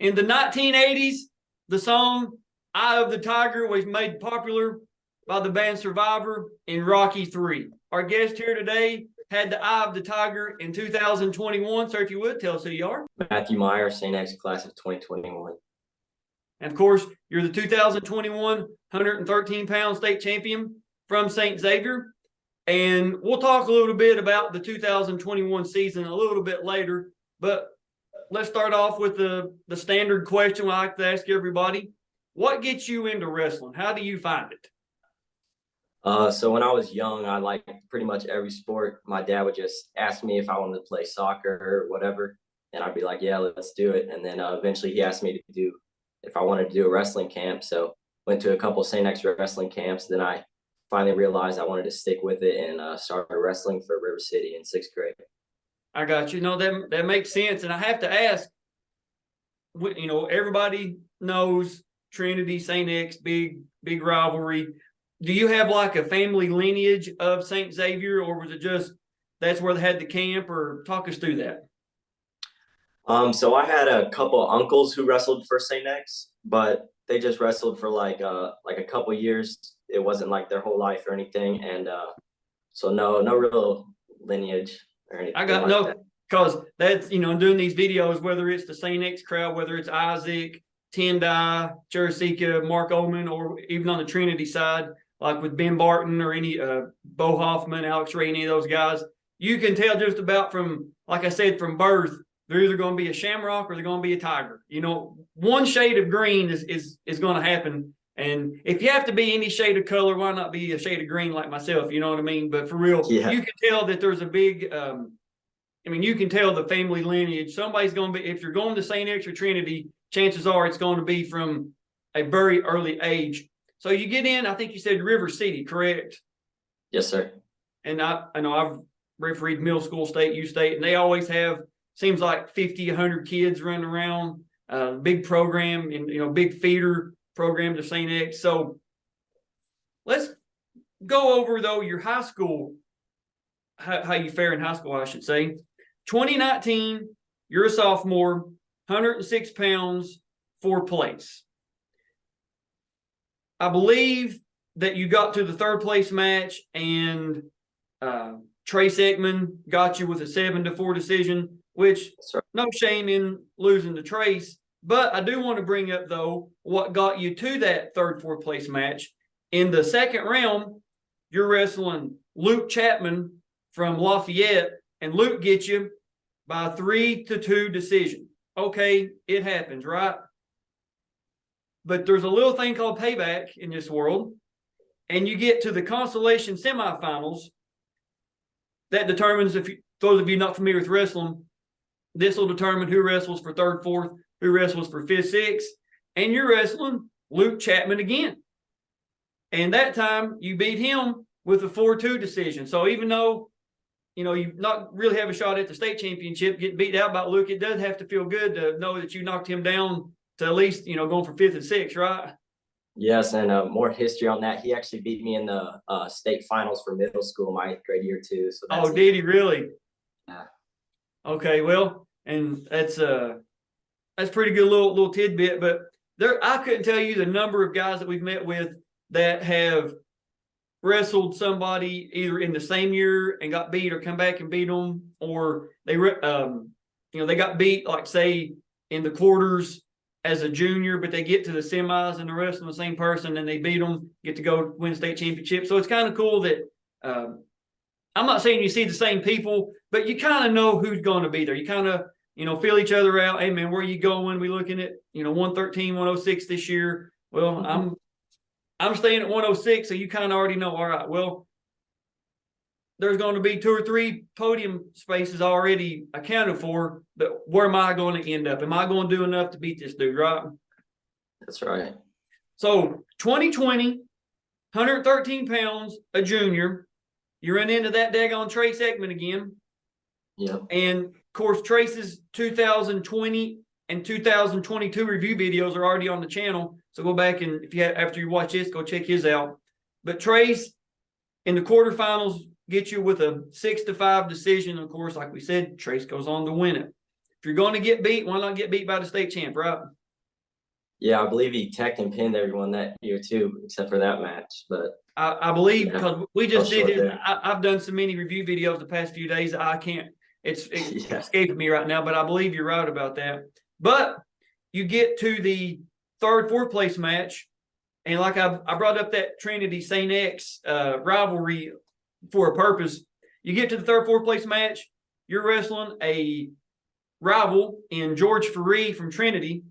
In the 1980s, the song Eye of the Tiger was made popular by the band Survivor in Rocky III. Our guest here today had the Eye of the Tiger in 2021. Sir, if you would, tell us who you are. Matthew Meyer, St. X class of 2021. And of course, you're the 2021 113-pound state champion from St. Xavier. And we'll talk a little bit about the 2021 season a little bit later. But let's start off with the standard question I like to ask everybody. What gets you into wrestling? How do you find it? So when I was young, I liked pretty much every sport. My dad would just ask me if I wanted to play soccer or whatever. And I'd be like, yeah, let's do it. And then eventually he asked me if I wanted to do a wrestling camp. So went to a couple of St. X wrestling camps. Then I finally realized I wanted to stick with it and started wrestling for River City in 6th grade. I got you. No, that makes sense. And I have to ask, everybody knows Trinity, St. X, big rivalry. Do you have like a family lineage of St. Xavier, or was it just that's where they had the camp? Or talk us through that. So I had a couple of uncles who wrestled for St. X, but they just wrestled for like a couple of years. It wasn't like their whole life or anything, and so no real lineage or anything. I got like no, because that's doing these videos, whether it's the St. X crowd, whether it's Isaac, Tendai, Jersika, Mark Oman, or even on the Trinity side, like with Ben Barton or any Bo Hoffman, Alex Ray, any of those guys, you can tell just about from, like I said, from birth, they're either going to be a shamrock or they're going to be a tiger. One shade of green is going to happen. And if you have to be any shade of color, why not be a shade of green like myself? You know what I mean? But for real, yeah. You can tell that there's a big, you can tell the family lineage. Somebody's going to be, if you're going to St. X or Trinity, chances are it's going to be from a very early age. So you get in, I think you said River City, correct? Yes, sir. And I know I've refereed middle school, state, U state, and they always have, seems like 50, 100 kids running around, big program and, big feeder program to St. X. So let's go over, though, your high school, how you fare in high school, I should say. 2019, you're a sophomore, 106 pounds, 4th place. I believe that you got to the 3rd place match, and Trace Ekman got you with a 7-4 decision, which no shame in losing to Trace. But I do want to bring up, though, what got you to that 3rd, 4th place match. In the 2nd round, you're wrestling Luke Chapman from Lafayette, and Luke gets you by a 3-2 decision. Okay, it happens, right? But there's a little thing called payback in this world, and you get to the consolation semifinals. That determines, those of you not familiar with wrestling, this will determine who wrestles for 3rd, 4th, who wrestles for 5th, 6th, and you're wrestling Luke Chapman again. And that time you beat him with a 4-2 decision. So even though, you not really have a shot at the state championship, getting beat out by Luke, it does have to feel good to know that you knocked him down to at least, going for 5th and 6th, right? Yes, and more history on that. He actually beat me in the state finals for middle school my 8th grade year too. So did he really? Yeah. Okay, well, and that's pretty good little tidbit. But I couldn't tell you the number of guys that we've met with that have wrestled somebody either in the same year and got beat, or come back and beat them, or they got beat, like say in the quarters as a junior, but they get to the semis and they're wrestling the same person and they beat them, get to go win state championship. So it's kind of cool that I'm not saying you see the same people, but you kind of know who's going to be there. You kind of, feel each other out. Hey man, where you going? We looking at, 113, 106 this year. Well, I'm staying at 106, so you kind of already know, all right, well, there's going to be 2 or 3 podium spaces already accounted for, but where am I going to end up? Am I going to do enough to beat this dude, right? That's right. So 2020, 113 pounds, a junior. You run into that daggone Trace Ekman again. Yep. And, of course, Trace's 2020 and 2022 review videos are already on the channel. So go back and after you watch this, go check his out. But Trace, in the quarterfinals, get you with a 6-5 decision. Of course, like we said, Trace goes on to win it. If you're going to get beat, why not get beat by the state champ, right? Yeah, I believe he teched and pinned everyone that year too, except for that match. But I believe yeah, because we fell just did short it. there. I've done so many review videos the past few days. I can't. It's Yeah. escaping me right now, but I believe you're right about that. But you get to the third, fourth place match, and like I brought up that Trinity St. X rivalry for a purpose. You get to the third, fourth place match. You're wrestling a rival in George Ferree from Trinity,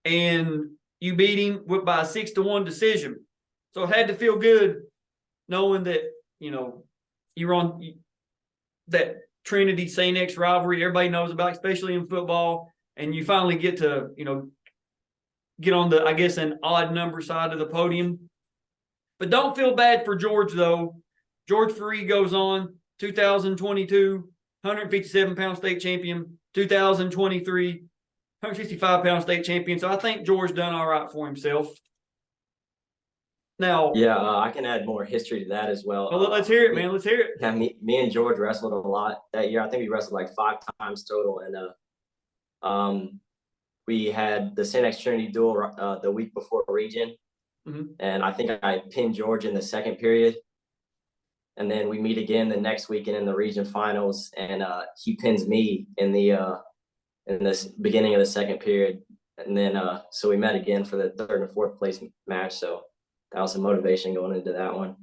and you beat him by a 6-1 decision. So it had to feel good knowing that, you're on that Trinity St. X rivalry everybody knows about, especially in football, and you finally get to, get on the, I guess, an odd number side of the podium. But don't feel bad for George, though. George Ferree goes on 2022, 157-pound state champion, 2023, 165-pound state champion. So I think George done all right for himself. Now, Yeah, I can add more history to that as well. let's hear it, man. Let's hear it. Yeah, me and George wrestled a lot that year. I think we wrestled like 5 times total, and we had the St. X Trinity duel the week before region, and I think I pinned George in the second period, and then we meet again the next weekend in the region finals, and he pins me in this beginning of the second period, and then so we met again for the third and fourth place match. So that was some motivation going into that one.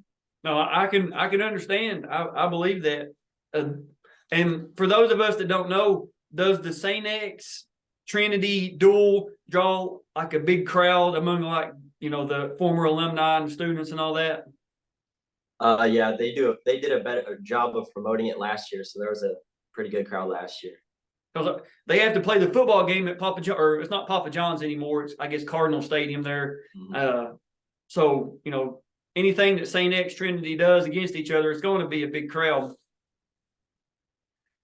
No, I can understand. I believe that. And for those of us that don't know, does the St. X Trinity duel draw like a big crowd among the former alumni and students and all that? Yeah, they do. They did a better job of promoting it last year, so there was a pretty good crowd last year. Because they have to play the football game at Papa John, or it's not Papa John's anymore. It's, I guess, Cardinal Stadium there. So, anything that St. X Trinity does against each other, it's going to be a big crowd.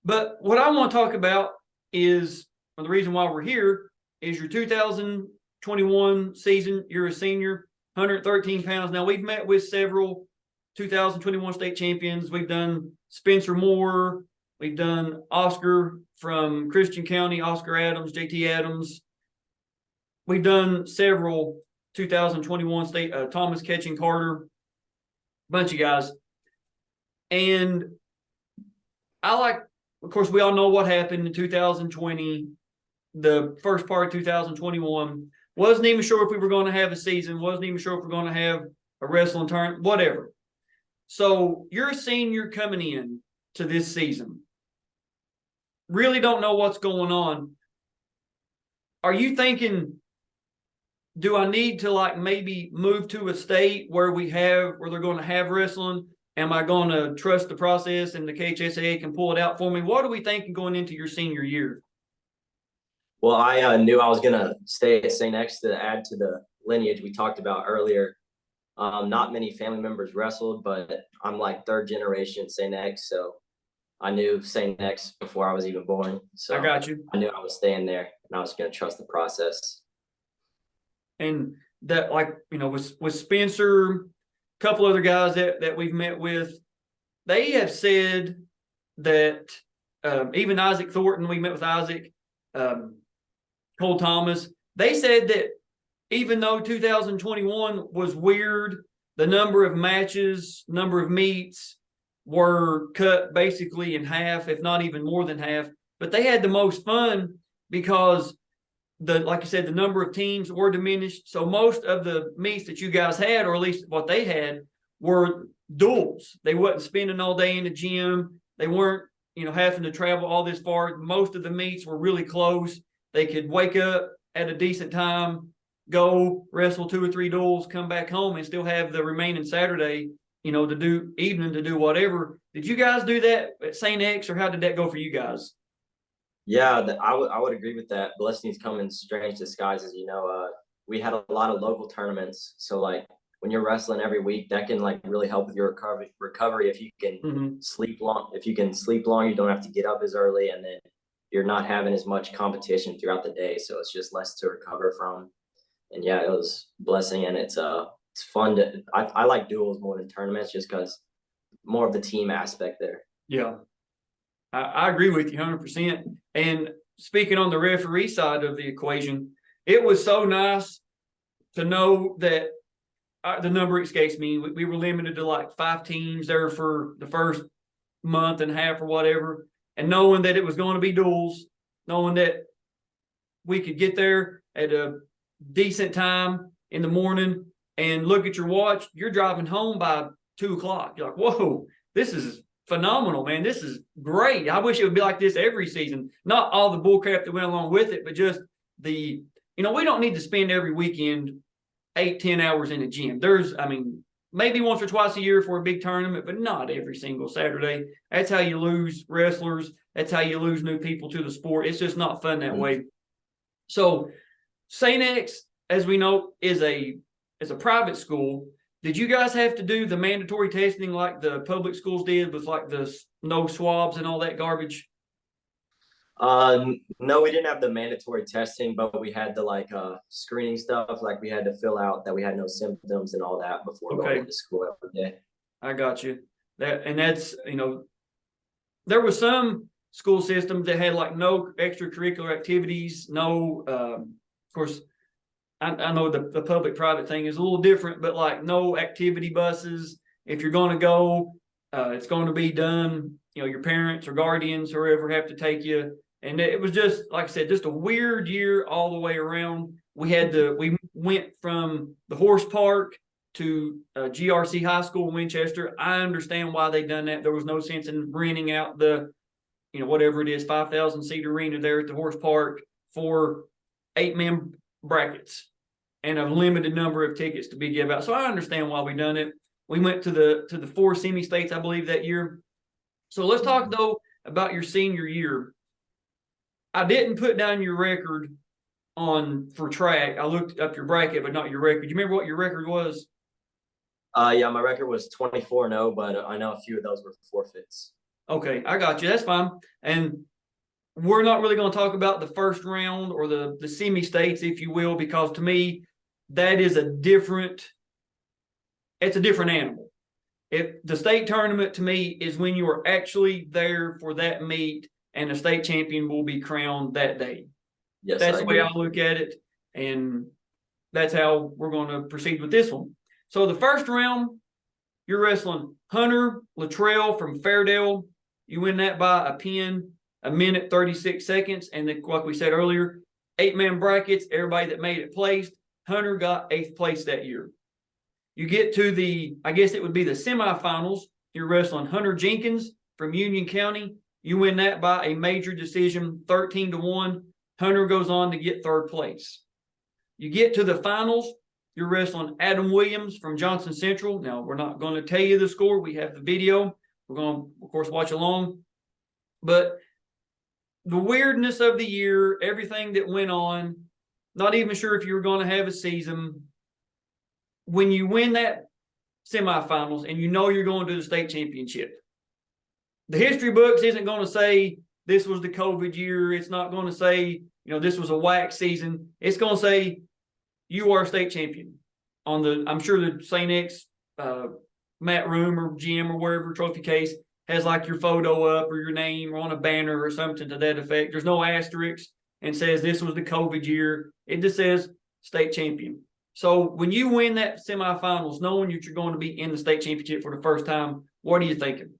But what I want to talk about is, or the reason why we're here, is your 2021 season. You're a senior, 113 pounds. Now, we've met with several 2021 state champions. We've done Spencer Moore. We've done Oscar from Christian County, Oscar Adams, JT Adams. We've done several 2021 state, Thomas Ketching Carter, bunch of guys. And of course, we all know what happened in 2020, the first part of 2021. Wasn't even sure if we were going to have a season, wasn't even sure if we're going to have a wrestling tournament, whatever. So you're a senior coming in to this season. Really don't know what's going on. Are you thinking, do I need to maybe move to a state where they're going to have wrestling? Am I going to trust the process and the KHSAA can pull it out for me? What are we thinking going into your senior year? Well, I knew I was going to stay at St. X to add to the lineage we talked about earlier. Not many family members wrestled, but I'm like third generation St. X. So I knew St. X before I was even born. So I got you. I knew I was staying there and I was going to trust the process. And that, with Spencer, a couple other guys that we've met with, they have said that even Isaac Thornton, we met with Isaac, Cole Thomas, they said that even though 2021 was weird, the number of matches, number of meets were cut basically in half, if not even more than half. But they had the most fun because like you said, the number of teams were diminished. So most of the meets that you guys had, or at least what they had, were duels. They wasn't spending all day in the gym. They weren't, having to travel all this far. Most of the meets were really close. They could wake up at a decent time, go wrestle 2 or 3 duels, come back home, and still have the remaining Saturday, to do whatever. Did you guys do that at St. X, or how did that go for you guys? Yeah, I would agree with that. Blessings come in strange disguises. We had a lot of local tournaments. So when you're wrestling every week, that can really help with your recovery if you can sleep long. If you can sleep long, you don't have to get up as early, and then you're not having as much competition throughout the day. So it's just less to recover from. And yeah, it was a blessing, and it's fun I like duels more than tournaments just because more of the team aspect there. Yeah. I agree with you 100%. And speaking on the referee side of the equation, it was so nice to know that the number escapes me. We were limited to like 5 teams there for the first month and a half or whatever. And knowing that it was going to be duels, knowing that we could get there at a decent time in the morning and look at your watch, you're driving home by 2 o'clock. You're like, whoa, this is phenomenal, man. This is great. I wish it would be like this every season. Not all the bullcrap that went along with it, but just we don't need to spend every weekend 8-10 hours in the gym. Maybe once or twice a year for a big tournament, but not every single Saturday. That's how you lose wrestlers. That's how you lose new people to the sport. It's just not fun that way. So St. X, as we know, is a private school. Did you guys have to do the mandatory testing like the public schools did with like the no swabs and all that garbage? No, we didn't have the mandatory testing, but we had the screening stuff. Like we had to fill out that we had no symptoms and all that before going into school every day. I got you. That's there was some school systems that had like no extracurricular activities, no of course I know the public-private thing is a little different, but like no activity buses. If you're going to go, it's going to be done. Your parents or guardians or whoever have to take you. And it was just, like I said, just a weird year all the way around. We went from the horse park to GRC High School in Winchester. I understand why they done that. There was no sense in renting out the, whatever it is, 5,000 seat arena there at the horse park for 8-man brackets and a limited number of tickets to be given out. So I understand why we done it. We went to the 4 semi-states, I believe, that year. So let's talk though about your senior year. I didn't put down your record for track. I looked up your bracket, but not your record. Do you remember what your record was? Yeah, my record was 24-0, but I know a few of those were forfeits. Okay, I got you. That's fine. And we're not really going to talk about the first round or the semi-states, if you will, because to me, that is it's a different animal. If the state tournament to me is when you are actually there for that meet and a state champion will be crowned that day. Yes, that's the way I look at it. And that's how we're going to proceed with this one. So the first round, you're wrestling Hunter Luttrell from Fairdale. You win that by a pin, 1 minute 36 seconds. And then, like we said earlier, 8-man brackets, everybody that made it placed. Hunter got 8th place that year. You get to I guess it would be the semifinals. You're wrestling Hunter Jenkins from Union County. You win that by a major decision, 13-1. Hunter goes on to get 3rd place. You get to the finals. You're wrestling Adam Williams from Johnson Central. Now, we're not going to tell you the score. We have the video. We're going to, of course, watch along. But the weirdness of the year, everything that went on, not even sure if you were going to have a season. When you win that semifinals and you're going to the state championship, the history books isn't going to say this was the COVID year. It's not going to say, this was a whack season. It's going to say you are a state champion I'm sure the St. X mat room or gym or wherever trophy case has like your photo up or your name on a banner or something to that effect. There's no asterisks and says this was the COVID year. It just says state champion. So when you win that semifinals, knowing that you're going to be in the state championship for the first time, what are you thinking?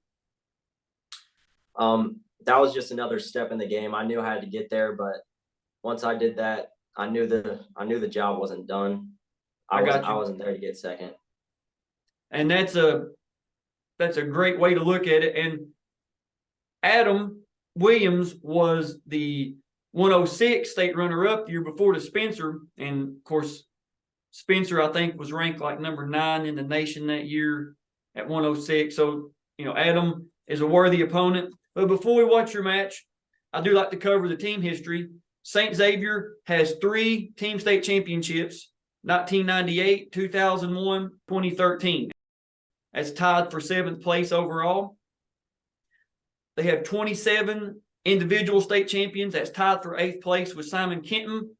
That was just another step in the game. I knew I had to get there, but once I did that, I knew the job wasn't done. I wasn't there to get second. And that's a great way to look at it. And Adam Williams was the 106 state runner-up the year before to Spencer. And of course, Spencer, I think, was ranked like number 9 in the nation that year at 106. So, Adam is a worthy opponent. But before we watch your match, I do like to cover the team history. St. Xavier has 3 team state championships, 1998, 2001, 2013. That's tied for 7th place overall. They have 27 individual state champions. That's tied for 8th place with Simon Kenton.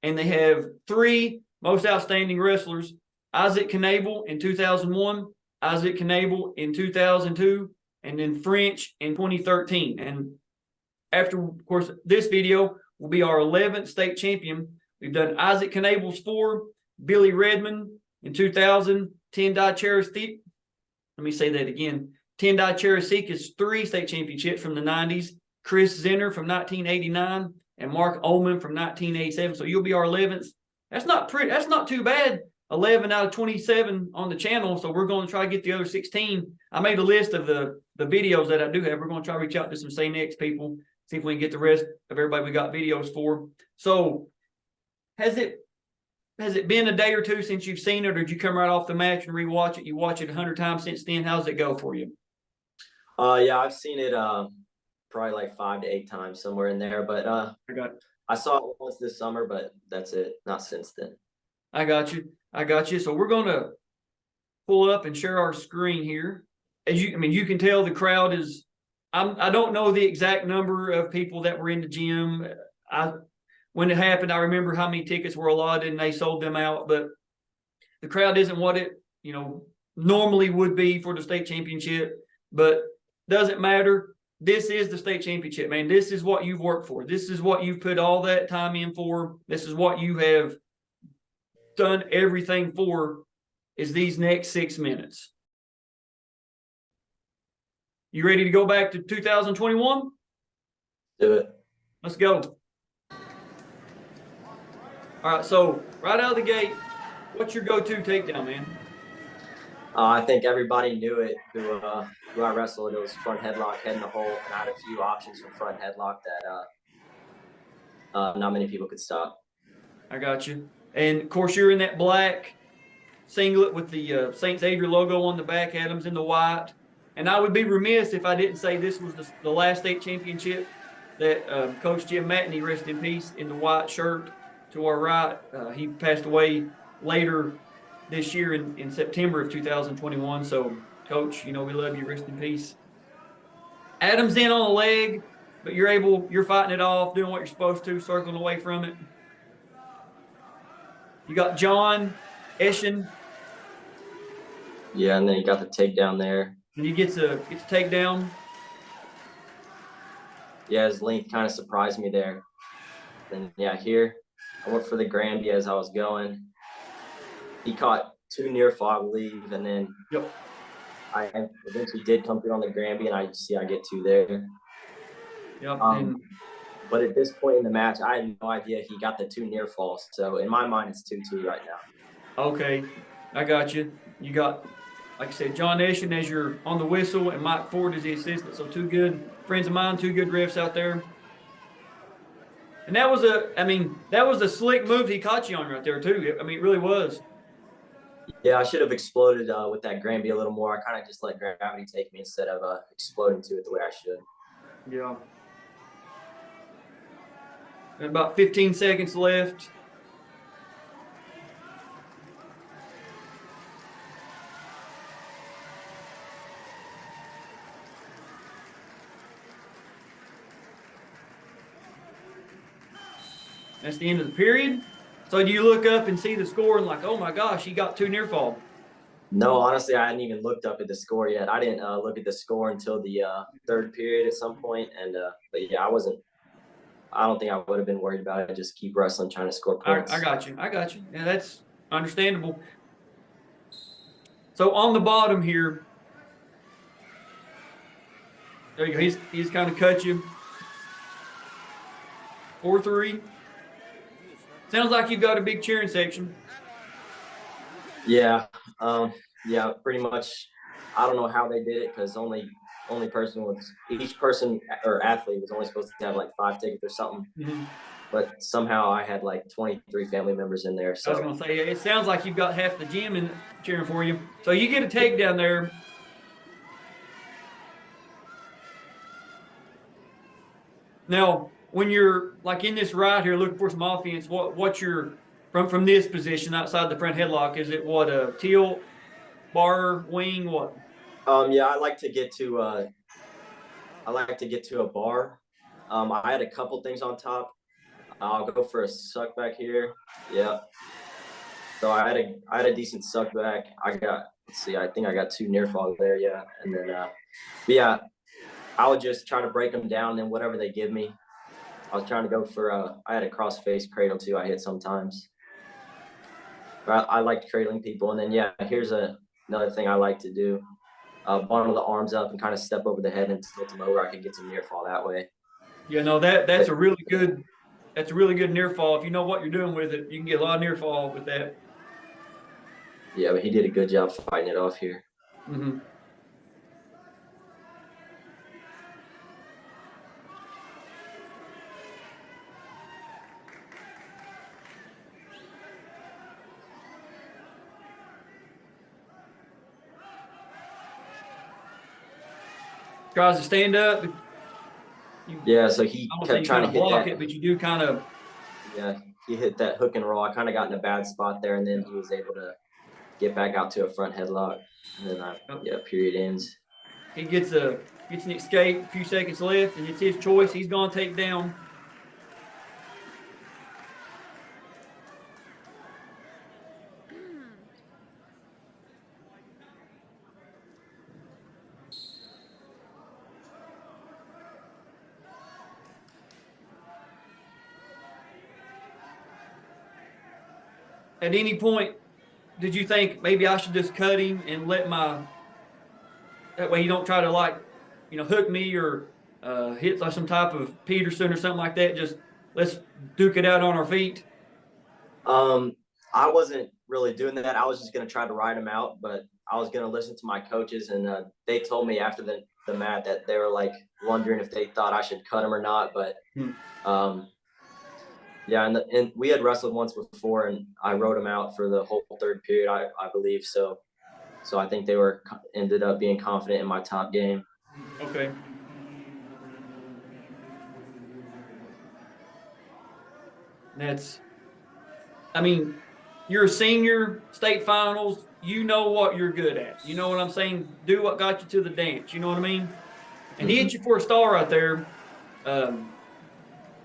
And they have 3 most outstanding wrestlers, Isaac Knable in 2001, Isaac Knable in 2002, and then French in 2013. And after, of course, this video will be our 11th state champion. We've done Isaac Knable's 4, Billy Redmond in 2000, Tendai Charasik. Let me say that again. Tendai Charasika's 3 state championships from the 90s. Chris Zenner from 1989 and Mark Ullman from 1987. So you'll be our 11th. That's not too bad. 11 out of 27 on the channel. So we're going to try to get the other 16. I made a list of the videos that I do have. We're going to try to reach out to some Say Next people, see if we can get the rest of everybody we got videos for. So has it been a day or two since you've seen it, or did you come right off the match and rewatch it? You watch it 100 times since then. How's it go for you? Yeah, I've seen it probably like 5 to 8 times, somewhere in there. But I saw it once this summer, but that's it. Not since then. I got you. So we're going to pull up and share our screen here. You can tell the crowd is. I don't know the exact number of people that were in the gym. When it happened, I remember how many tickets were allotted and they sold them out. But the crowd isn't what it normally would be for the state championship. But doesn't matter. This is the state championship, man. This is what you've worked for. This is what you've put all that time in for. This is what you have done everything for, is these next 6 minutes. You ready to go back to 2021? Do it. Let's go. All right, so right out of the gate, what's your go-to takedown, man? I think everybody knew it who I wrestled. It was front headlock, head in the hole, and I had a few options from front headlock that not many people could stop. I got you. And, of course, you're in that black singlet with the St. Xavier logo on the back. Adam's in the white. And I would be remiss if I didn't say this was the last state championship that Coach Jim Matney, rest in peace, in the white shirt to our right. He passed away later this year in September of 2021. So, Coach, we love you. Rest in peace. Adam's in on a leg, but you're fighting it off, doing what you're supposed to, circling away from it. You got John Eschen. Yeah, and then you got the takedown there. And he gets a takedown. Yeah, his length kind of surprised me there. And yeah, here I went for the Granby as I was going. He caught 2 near fall, I believe, and then I eventually did come through on the Granby, and I get 2 there. Yep. But at this point in the match, I had no idea he got the 2 near falls. So in my mind, it's 2-2 right now. Okay, I got you. You got, like I said, John Eschen as you're on the whistle, and Mike Ford as the assistant. So 2 good friends of mine, 2 good refs out there. And that was a slick move he caught you on right there too. It really was. Yeah, I should have exploded with that Granby a little more. I kind of just let gravity take me instead of exploding to it the way I should. Yeah. And about 15 seconds left. That's the end of the period. So do you look up and see the score and like, oh my gosh, he got 2 near fall? No, honestly, I hadn't even looked up at the score yet. I didn't look at the score until the 3rd period at some point. And but yeah, I don't think I would have been worried about it. Just keep wrestling, trying to score points. I got you. Yeah, that's understandable. So on the bottom here, there you go. He's kind of cut you. 4-3. Sounds like you've got a big cheering section. Yeah. Yeah, pretty much. I don't know how they did it, because each person or athlete was only supposed to have like 5 tickets or something. Mm-hmm. But somehow I had like 23 family members in there. So I was going to say, it sounds like you've got half the gym in cheering for you. So you get a takedown there. Now, when you're like in this right here looking for some offense, what's your from this position outside the front headlock? Is it what, a tilt, bar, wing, what? Yeah, I like to get to a bar. I had a couple things on top. I'll go for a suck back here. Yeah. So I had a decent suck back. I think I got 2 near falls there. Yeah. And then, yeah, I would just try to break them down, and whatever they give me, I was trying to go for I had a cross face cradle too. I hit sometimes. But I liked cradling people. And then here's another thing I like to do. Bundle the arms up and kind of step over the head and tilt them over. I could get some near fall that way. Yeah, no, that's a really good near fall. If you know what you're doing with it, you can get a lot of near fall with that. Yeah, but he did a good job fighting it off here. Mm-hmm. Tries to stand up. So he kept trying to block it, but you do kind of. Yeah, he hit that hook and roll. I kind of got in a bad spot there, and then he was able to get back out to a front headlock. And then period ends. He gets an escape, a few seconds left, and it's his choice. He's going to take down. At any point, did you think maybe I should just cut him and that way he don't try to hook me or hit like some type of Peterson or something like that? Just let's duke it out on our feet. I wasn't really doing that. I was just going to try to ride him out, but I was going to listen to my coaches, and they told me after the mat that they were like wondering if they thought I should cut him or not. But and we had wrestled once before, and I rode him out for the whole third period, I believe. So I think they ended up being confident in my top game. Okay. You're a senior, state finals. You know what you're good at. You know what I'm saying? Do what got you to the dance. You know what I mean? And he hit you for a star right there.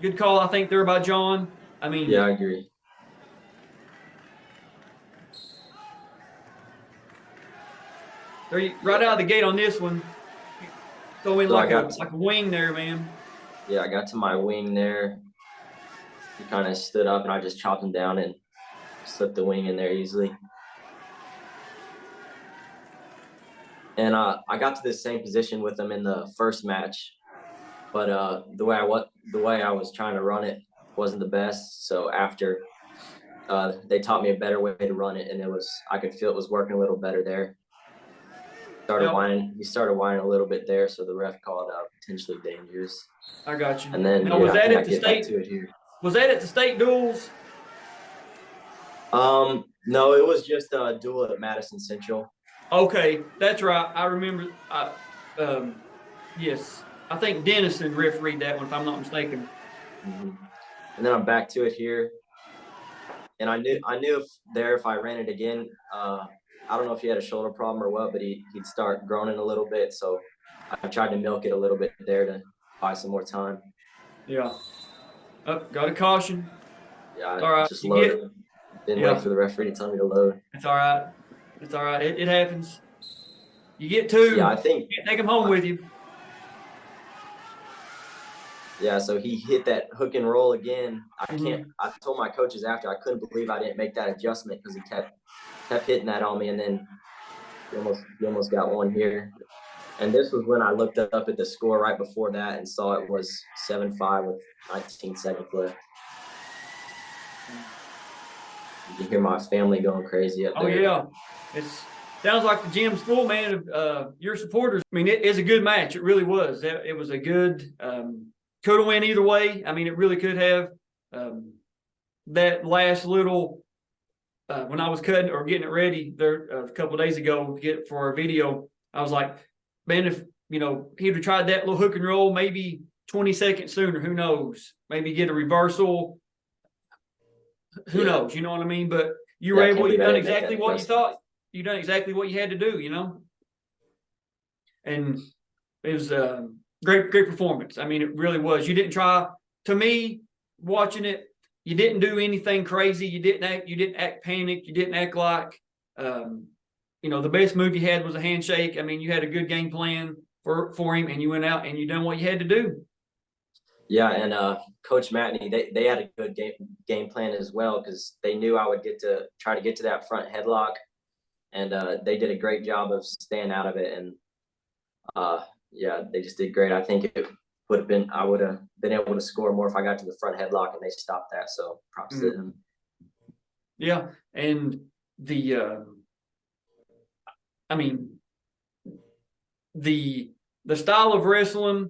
Good call, I think, there by John. Yeah, I agree. Right out of the gate on this one, throw in like a wing there, man. Yeah, I got to my wing there. He kind of stood up, and I just chopped him down and slipped the wing in there easily. And I got to the same position with him in the first match, but the way I was trying to run it wasn't the best. So after they taught me a better way to run it, and I could feel it was working a little better there. He started whining a little bit there, so the ref called potentially dangerous. I got you. And then was that at the state? Was that at the state duels? No, it was just a duel at Madison Central. Okay, that's right. I remember. Yes, I think Dennison refereed that one, if I'm not mistaken. Mm-hmm. And then I'm back to it here, and I knew if I ran it again, I don't know if he had a shoulder problem or what, but he'd start groaning a little bit. So I tried to milk it a little bit there to buy some more time. Yeah. Got a caution. Yeah, all right. Just loaded. Didn't wait for the referee to tell me to load. It's all right. It's all right. It happens. You get two. Yeah, I think. You can't take them home with you. Yeah, so he hit that hook and roll again. I told my coaches after, I couldn't believe I didn't make that adjustment because he kept hitting that on me, and then he almost got one here. And this was when I looked up at the score right before that and saw it was 7-5 with 19 seconds left. You can hear my family going crazy up there. Oh, yeah. It sounds like the gym's full, man, of your supporters. It is a good match. It really was. It was a good could have went either way. It really could have. That last little when I was cutting or getting it ready there a couple of days ago to get for our video, I was like, man, if he'd have tried that little hook and roll maybe 20 seconds sooner, who knows? Maybe get a reversal. Who knows? You know what I mean? But you were able. You done exactly what you thought. You done exactly what you had to do. And it was great performance. It really was. You didn't try. To me, watching it, you didn't do anything crazy. You didn't act panicked. You didn't act like the best move you had was a handshake. You had a good game plan for him, and you went out and you done what you had to do. Yeah, and Coach Matney, they had a good game plan as well, because they knew I would try to get to that front headlock, and they did a great job of staying out of it. And yeah, they just did great. I think I would have been able to score more if I got to the front headlock, and they stopped that. So props to them. Yeah, and I mean, the style of wrestling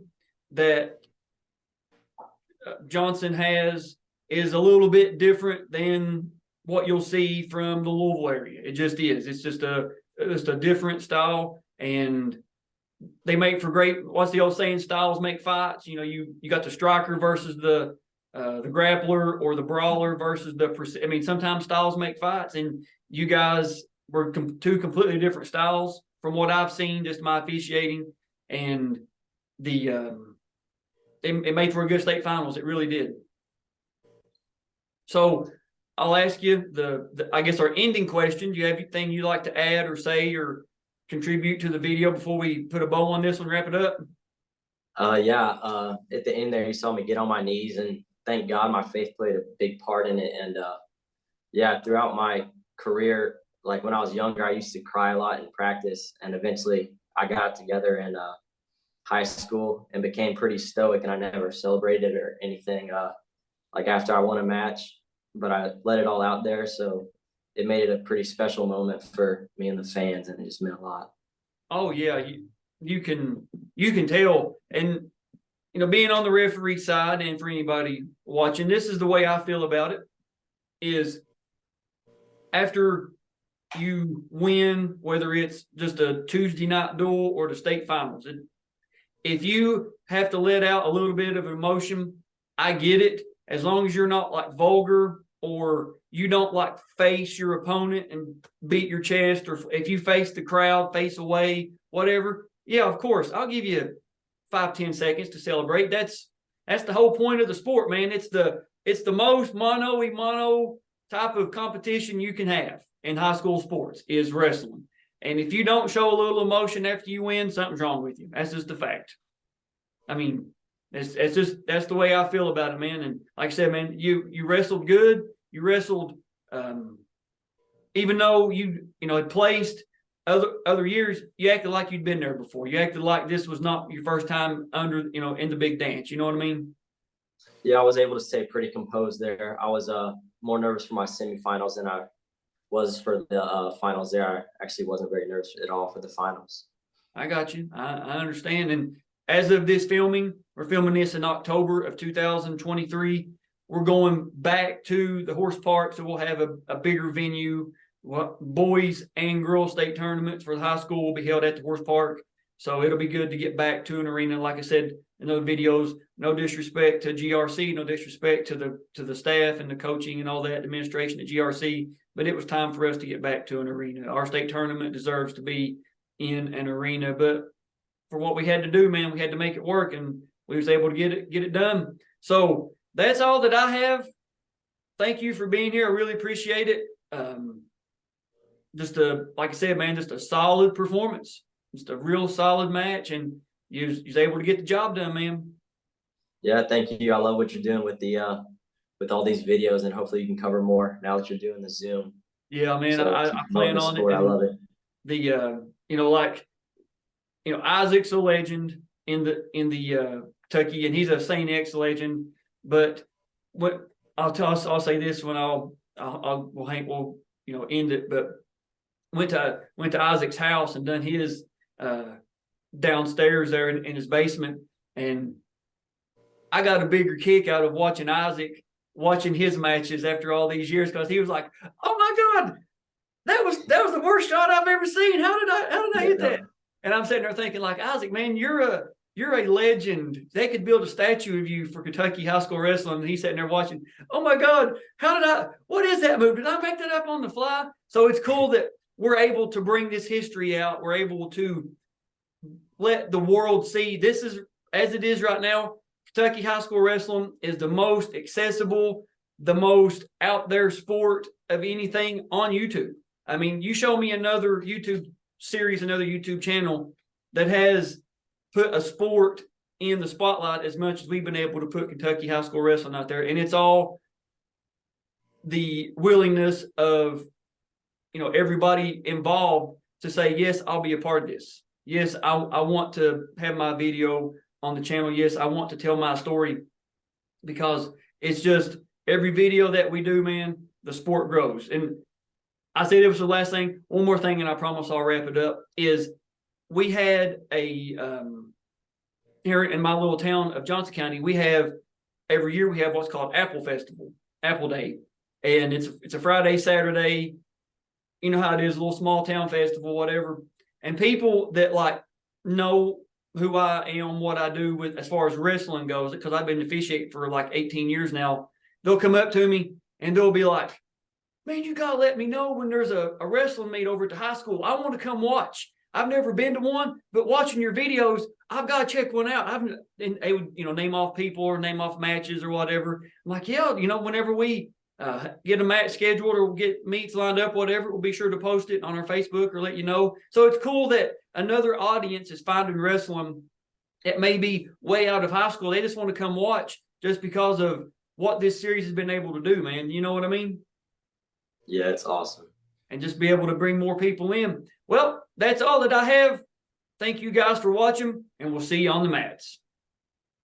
that Johnson has is a little bit different than what you'll see from the Louisville area. It just is. It's just a different style, and they make for great. What's the old saying? Styles make fights. You know, you got the striker versus the grappler, or the brawler versus the. I mean, sometimes styles make fights, and you guys were two completely different styles from what I've seen, just my officiating, and it made for a good state finals. It really did. So I'll ask you I guess our ending question. Do you have anything you'd like to add or say or contribute to the video before we put a bow on this one, wrap it up? Yeah. At the end there, you saw me get on my knees, and thank God my faith played a big part in it. And yeah, throughout my career, like when I was younger, I used to cry a lot in practice, and eventually I got together in high school and became pretty stoic, and I never celebrated or anything like after I won a match, but I let it all out there. So it made it a pretty special moment for me and the fans, and it just meant a lot. Oh yeah, you can tell. And you know, being on the referee side, and for anybody watching, this is the way I feel about it, is after you win, whether it's just a Tuesday night duel or the state finals, if you have to let out a little bit of emotion, I get it, as long as you're not like vulgar, or you don't like face your opponent and beat your chest, or if you face the crowd, face away, whatever. Yeah, of course, I'll give you 5-10 seconds to celebrate. That's the whole point of the sport, man. It's the most mono type of competition you can have in high school sports is wrestling. And if you don't show a little emotion after you win, something's wrong with you. That's just a fact. I mean, that's the way I feel about it, man. And like I said, man, you wrestled good. You wrestled, even though you had placed other years, you acted like you'd been there before. You acted like this was not your first time under, in the big dance. You know what I mean? Yeah, I was able to stay pretty composed there. I was more nervous for my semifinals than I was for the finals there. I actually wasn't very nervous at all for the finals. I got you. I understand. And as of this filming, we're filming this in October of 2023. We're going back to the horse park, so we'll have a bigger venue. Boys and girls state tournaments for the high school will be held at the horse park. So it'll be good to get back to an arena. Like I said in those videos, no disrespect to GRC, no disrespect to the staff and the coaching and all that administration at GRC, but it was time for us to get back to an arena. Our state tournament deserves to be in an arena, but for what we had to do, man, we had to make it work, and we was able to get it done. So that's all that I have. Thank you for being here. I really appreciate it. Like I said, man, just a solid performance. Just a real solid match, and you was able to get the job done, man. Yeah, thank you. I love what you're doing with all these videos, and hopefully you can cover more now that you're doing the Zoom. Yeah, man, so I plan on it. I love it. Isaac's a legend in the Kentucky, and he's a St. X legend. But what I'll say this when we'll end it. But went to Isaac's house and done his downstairs there in his basement, and I got a bigger kick out of watching his matches after all these years, because he was like, "Oh my God, that was the worst shot I've ever seen. How did I hit that?" And I'm sitting there thinking, like, Isaac, man, you're a legend. They could build a statue of you for Kentucky high school wrestling. And he's sitting there watching, "Oh my God, what is that move? Did I make that up on the fly?" So it's cool that we're able to bring this history out. We're able to let the world see this is, as it is right now, Kentucky high school wrestling is the most accessible, the most out there sport of anything on YouTube. I mean, you show me another YouTube series, another YouTube channel that has put a sport in the spotlight as much as we've been able to put Kentucky high school wrestling out there. And it's all the willingness of, everybody involved to say, yes, I'll be a part of this. Yes, I want to have my video on the channel. Yes, I want to tell my story, because it's just every video that we do, man, the sport grows. And I said it was the last thing. One more thing, and I promise I'll wrap it up, is we had here in my little town of Johnson County, every year we have what's called Apple Festival, Apple Day. And it's a Friday, Saturday. You know how it is, a little small town festival, whatever. And people that know who I am, what I do with as far as wrestling goes, because I've been officiating for 18 years now, they'll come up to me and they'll be like, man, you got to let me know when there's a wrestling meet over at the high school. I want to come watch. I've never been to one, but watching your videos, I've got to check one out. And they would, name off people or name off matches or whatever. I'm like, yeah, whenever we get a match scheduled or get meets lined up, whatever, we'll be sure to post it on our Facebook or let you know. So it's cool that another audience is finding wrestling that may be way out of high school. They just want to come watch just because of what this series has been able to do, man. You know what I mean? Yeah, it's awesome. And just be able to bring more people in. Well, that's all that I have. Thank you guys for watching, and we'll see you on the mats.